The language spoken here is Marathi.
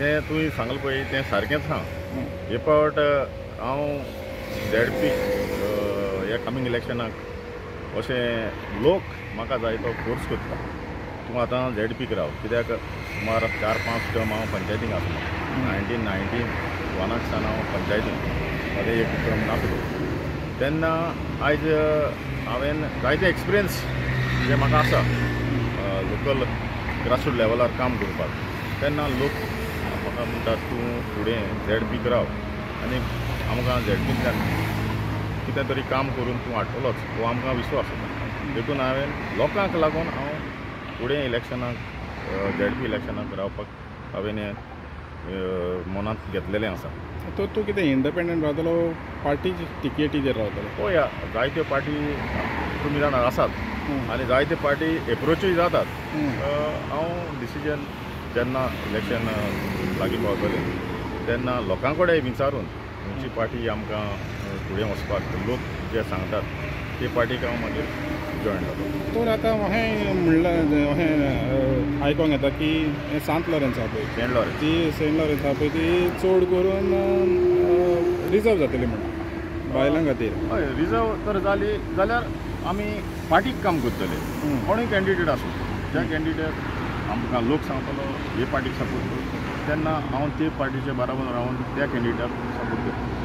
तें तुवें सांगलें पळय तें सारकेंच आहा. हे फावट हांव ZP ह्या कमिंग इलेक्शनाक अशें लोक म्हाका जाय तो फोर्स करता. तूं आतां ZPक राव, कित्याक सुमार 4-5 टर्म हांव पंचायतीक आसलो. 1991 सावन हांव पंचायतीक मदें एक टर्म नासलो. तेन्ना आयज हांवें जायते एक्सपिरियन्स जे म्हाका आसा लोकल ग्रासरूट लेवलार काम करपाक. तेन्ना लोक म्हाका म्हणटात तूं फुडें ZPक राव आनी आमकां ZPंतल्यान कितें तरी काम करून तूं हाडटलोच हो आमकां विश्वास आसा. देखून हांवें लोकांक लागून हांव फुडें इलेक्शनाक ZP इलेक्शनाक रावपाक हांवें हें मनांत घेतलेलें आसा. तो तूं कितें इंडिपेंडंट रावतलो पार्टी टिकेटीचेर रावतलो? पळया जायत्यो पार्टी तुमी जाणां आसात आनी जायते पार्टी एप्रोचूय जातात. हांव डिसिजन जेन्ना इलेक्शन लागीं पावतलें तेन्ना लोकां कडेन विचारून खंयची पार्टी आमकां फुडें वचपाक लोक जे सांगतात ते पार्टीक हांव मागीर जॉयन जाता. तर आतां हांवें म्हणलें हांवें आयकोंक येता की सांत लॉरेन्स आहा पळय, सेंट लॉरेन्स ती सेंट लॉरेन्स आहा पळय ती चड करून रिजर्व जातली म्हणून बायलां खातीर. हय रिजर्व तर जाली जाल्यार आमी पार्टीक काम करतले. कोणूय कॅन्डिडेट आसूं, ज्या कॅन्डिडेट आमकां लोक सांगतलो हे पार्टीक सपोर्ट कर तेन्ना हांव ते पार्टीचे बराबर रावन त्या कॅन्डिडेटाक सपोर्ट करता.